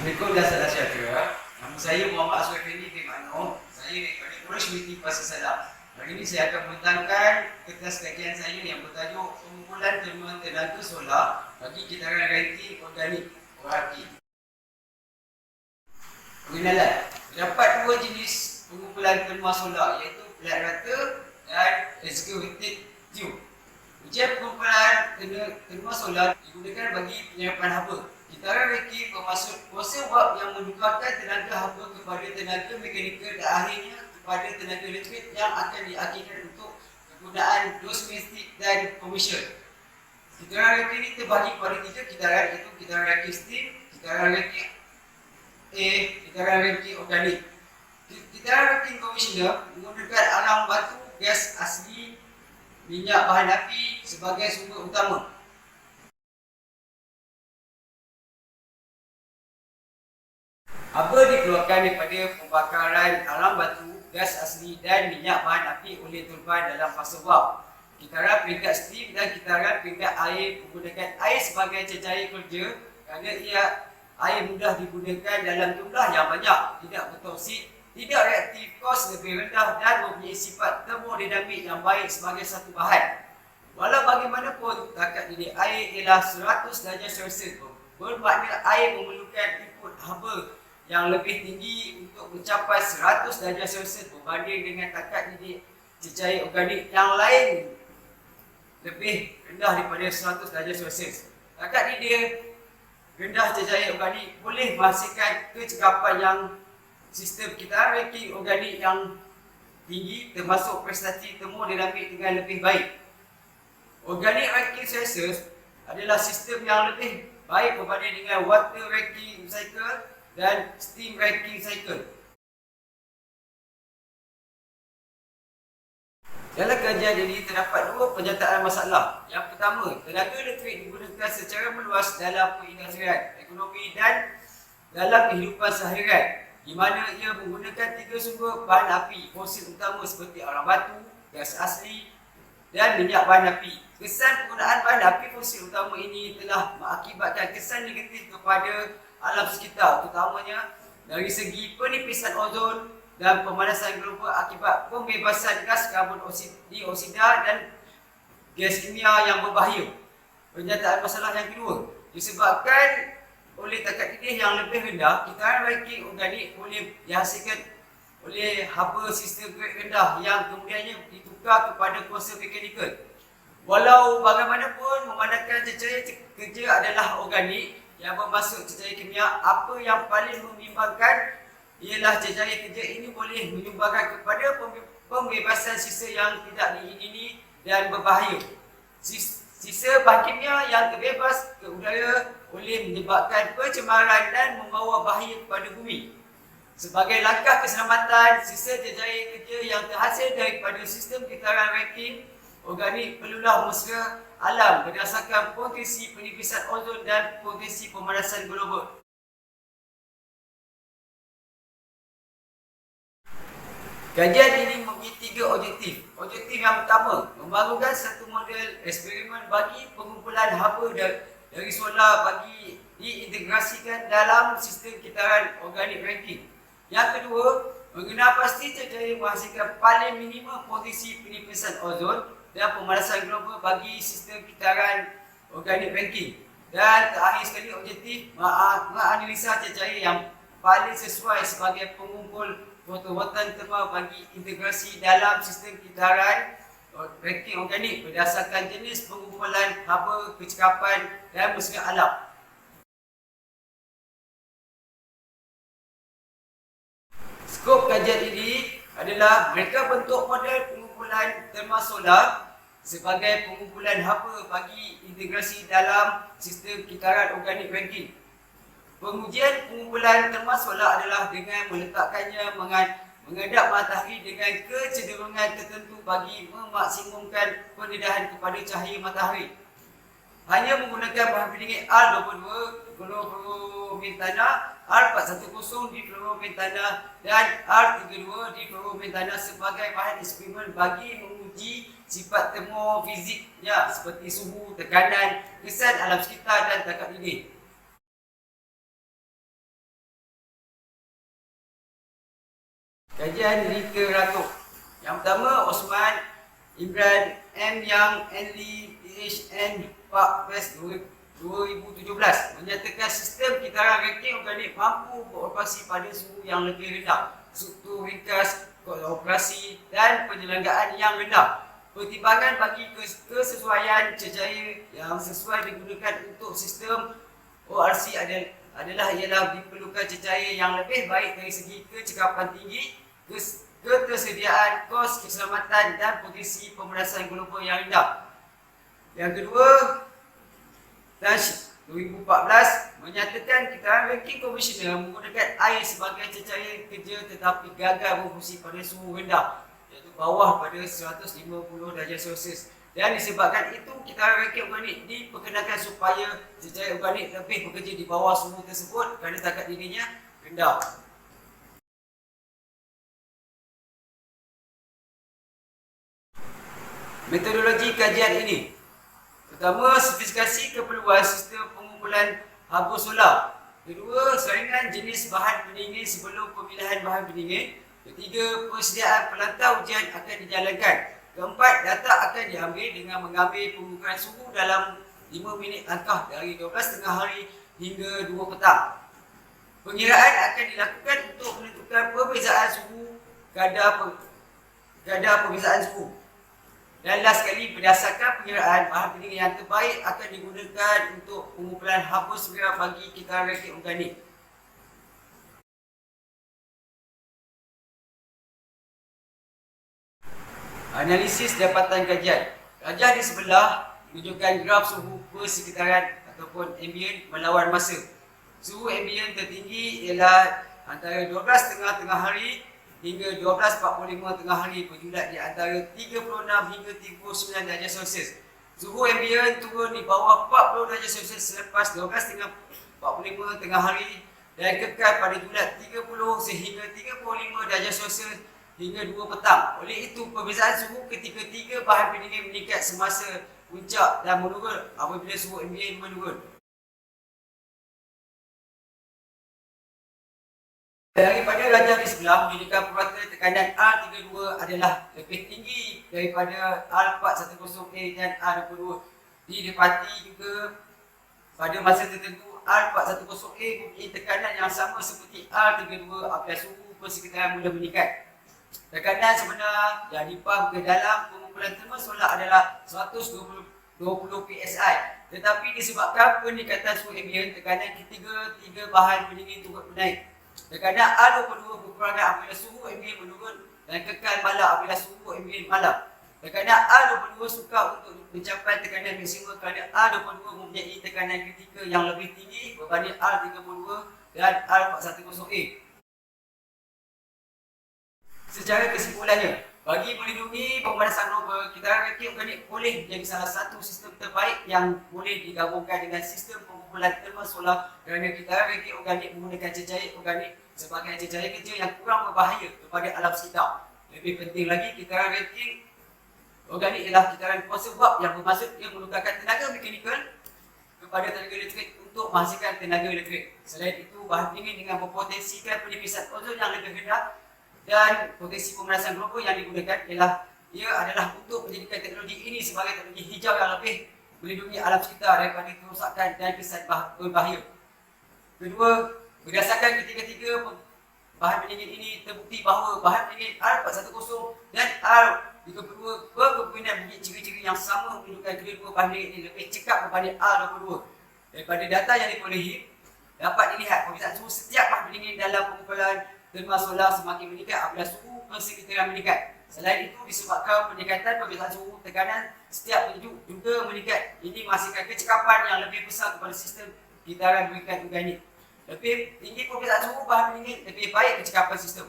Assalamualaikum dan salam sejahtera. Nama saya Muhammad Aswar Fendi bin Mano. Saya daripada Pengurus Komiti Pasar Salam. Hari ini saya akan membentangkan kertas kajian saya yang bertajuk Pengumpulan Terma Tenaga Solar bagi Kitaran Ranking Organik (ORT). Pengenalan. Terdapat dua jenis pengumpulan terma solar iaitu flat rata dan excavated tube. Ujian pengumpulan terma solar digunakan bagi penyerapan haba. Kitaran ranking bermaksud kuasa wap yang menukarkan tenaga haba kepada tenaga mekanikal dan akhirnya kepada tenaga elektrik yang akan diakhirkan untuk kegunaan domestik dan komersial. Kitaran ranking ini terbagi kepada tiga kitaran iaitu kitaran ranking steam, kitaran ranking kitaran ranking organik. Kitaran ranking konvensional menggunakan alam batu, gas asli, minyak bahan api sebagai sumber utama. Haba dikeluarkan daripada pembakaran alam batu, gas asli dan minyak bahan api oleh turban dalam fasa wap. Kitaran peringkat steam dan kitaran peringkat air menggunakan air sebagai cecair kerja kerana air mudah digunakan dalam jumlah yang banyak, tidak bertoksik, tidak reaktif, kos lebih rendah dan mempunyai sifat termodinamik yang baik sebagai satu bahan. Walau bagaimanapun, takat didih air ialah 100 darjah Celsius, bermakna air memerlukan input haba yang lebih tinggi untuk mencapai 100 darjah Celsius berbanding dengan takat didih cecair organik yang lain lebih rendah daripada 100 darjah Celsius. Takat didih rendah cecair organik boleh menghasilkan kecekapan yang sistem kitaran ranking organik yang tinggi termasuk prestasi termodinamik dengan lebih baik. Organic ranking Celsius adalah sistem yang lebih baik berbanding dengan water ranking cycle dan steam ranking cycle. Dalam kajian ini terdapat dua penyataan masalah. Yang pertama, tenaga elektrik digunakan secara meluas dalam perindustrian, ekonomi dan dalam kehidupan seharian, di mana ia menggunakan tiga sumber bahan api fosil utama seperti alam batu, gas asli dan minyak bahan api. Kesan penggunaan bahan api fosil utama ini telah mengakibatkan kesan negatif kepada alam sekitar, terutamanya dari segi penipisan ozon dan pemanasan global akibat pembebasan gas karbon dioksida dan gas kimia yang berbahaya. Pernyataan masalah yang kedua, disebabkan oleh takat didih yang lebih rendah, kitaran ranking organik boleh dihasilkan oleh haba sistem grade rendah yang kemudiannya ditukar kepada kuasa mekanikal. Walau bagaimanapun, memandangkan cecair kerja adalah organik yang bermaksud cecair kimia, apa yang paling membimbangkan ialah cecair kerja ini boleh menyumbangkan kepada pembebasan sisa yang tidak diingini dan berbahaya. Sisa bahan kimia yang terbebas ke udara boleh menyebabkan pencemaran dan membawa bahaya kepada bumi. Sebagai langkah keselamatan, sisa cecair kerja yang terhasil daripada sistem kitaran ranking organik perlulah mesra alam berdasarkan potensi penipisan ozon dan potensi pemanasan global. Kajian ini mempunyai tiga objektif. Objektif yang pertama, membangunkan satu model eksperimen bagi pengumpulan haba dari solar bagi diintegrasikan dalam sistem kitaran organik ranking. Yang kedua, mengenal pasti cecair menghasilkan paling minimum potensi penipisan ozon dan pemanasan global bagi sistem kitaran organik ranking. Dan terakhir sekali, objektif menganalisa cecair yang paling sesuai sebagai pengumpul fotovoltaik terma bagi integrasi dalam sistem kitaran ranking organik berdasarkan jenis pengumpulan haba, kecekapan dan mesra alam. Skop kajian ini adalah mereka bentuk model pengumpulan terma solar sebagai pengumpulan haba bagi integrasi dalam sistem kitaran organik ranking. Pengujian pengumpulan terma solar adalah dengan meletakkannya menghadap matahari dengan kecenderungan tertentu bagi memaksimumkan pendedahan kepada cahaya matahari. Hanya menggunakan bahan pendingin R22 kloroformin tanah, R410 difluoromin tanah dan R32 difluoromin tanah sebagai bahan eksperimen bagi menguji sifat termofiziknya seperti suhu, tekanan, kesan alam sekitar dan takat didih. kajian literatur. Yang pertama, Osman Imran M. Yang Enli PhN 2017 menyatakan sistem kitaran ranking organik mampu beroperasi pada suhu yang lebih rendah, struktur ringkas, operasi dan penyelenggaraan yang rendah. Pertimbangan bagi kesesuaian cecair yang sesuai digunakan untuk sistem ORC adalah ialah diperlukan cecair yang lebih baik dari segi kecekapan tinggi, ketersediaan, kos keselamatan dan potensi pemerasan global yang rendah. Yang kedua, Tash 2014 menyatakan kitaran ranking konvensional menggunakan air sebagai cecair kerja tetapi gagal berfungsi pada suhu rendah, iaitu bawah pada 150 darjah Celsius. Dan disebabkan itu, kitaran ranking organik diperkenalkan supaya cecair organik lebih bekerja di bawah suhu tersebut kerana takat dirinya rendah. Metodologi kajian ini. Pertama, spesifikasi keperluan sistem pengumpulan haba solar. Kedua, saringan jenis bahan pendingin sebelum pemilihan bahan pendingin. Ketiga, persediaan pelantau ujian akan dijalankan. Keempat, data akan diambil dengan mengambil pengukuran suhu dalam 5 minit langkah dari 12 tengah hari hingga 2 petang. Pengiraan akan dilakukan untuk menentukan perbezaan suhu, kadar perbezaan suhu. Dan last sekali, berdasarkan pengiraan, bahan pendingin yang terbaik akan digunakan untuk pengumpulan haba surya bagi kitaran ranking organik. Analisis dapatan kajian. Kajian di sebelah menunjukkan graf suhu persekitaran ataupun ambient melawan masa. Suhu ambient tertinggi ialah antara 12 tengah hari hingga 12.45 tengah hari berjulat di antara 36 hingga 39 darjah Celsius. Suhu ambient turun di bawah 40 darjah Celsius selepas 12.45 tengah hari dan kekal pada julat 30 sehingga 35 darjah Celsius hingga 2 petang. Oleh itu, perbezaan suhu ketiga-tiga bahan pendingin meningkat semasa puncak dan menurun apabila suhu ambient menurun. Daripada rajah di sebelah menunjukkan purata tekanan R32 adalah lebih tinggi daripada R410A dan R22. Didapati juga pada masa tertentu R410A mempunyai tekanan yang sama seperti R32 apabila suhu persekitaran mula meningkat. Tekanan sebenar yang dipam ke dalam pengumpulan thermal solar adalah 120 PSI. Tetapi disebabkan peningkatan suhu ambient, tekanan ketiga bahan pendingin turut menaik. Tekanan R22 berkurangan apabila suhu ambient menurun dan kekal malam apabila suhu ambient malam. Tekanan R22 sukar untuk mencapai tekanan maksimum kerana R22 mempunyai tekanan kritikal yang lebih tinggi berbanding R32 dan R410A. Secara kesimpulannya, bagi melindungi pemanasan global, kitaran ranking organik boleh menjadi salah satu sistem terbaik yang boleh digabungkan dengan sistem pengumpulan thermal solar kerana kitaran ranking organik menggunakan cecair organik sebagai cecair kerja yang kurang berbahaya kepada alam sekitar. Lebih penting lagi, kitaran ranking organik ialah kitaran konservat yang bermaksud ia menukarkan tenaga mekanikal kepada tenaga elektrik untuk menghasilkan tenaga elektrik. Selain itu, bahan pendingin dengan mempotensikan penipisan ozon yang lebih rendah dan potensi pemanasan global yang digunakan ia adalah untuk menjadikan teknologi ini sebagai teknologi hijau yang lebih melindungi alam sekitar daripada kerosakan dan kesan berbahaya. Kedua, berdasarkan ketiga-tiga bahan pendingin ini terbukti bahawa bahan pendingin R410 dan R32 berkemungkinan mempunyai ciri-ciri yang sama menunjukkan kedua-dua bahan pendingin ini lebih cekap berbanding R22. Daripada data yang diperolehi, dapat dilihat perbezaan suhu setiap bahan pendingin dalam pengumpulan thermal solar semakin meningkat apabila suhu persekitaran meningkat. Selain itu, disebabkan peningkatan perbezaan suhu, tekanan setiap penduduk juga meningkat. Ini menghasilkan kecekapan yang lebih besar kepada sistem kitaran ranking organik. Lebih tinggi perbezaan suhu bahan pendingin, lebih baik kecekapan sistem.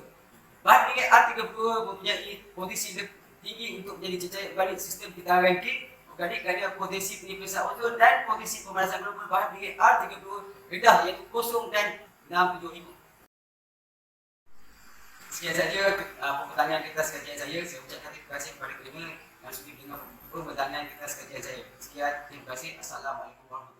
Bahan pendingin R32 mempunyai potensi tinggi untuk menjadi cecair organik sistem kitaran ranking organik kerana potensi penipisan ozon dan potensi pemanasan global bahan pendingin R32 rendah iaitu 0 dan 675. Sekian saja pertanyaan kertas kajian saya. Saya ucapkan terima kasih kepada kelima yang sudi mendengar pertanyaan kertas kajian saya. Sekian, terima kasih. Assalamualaikum warahmatullahi wabarakatuh.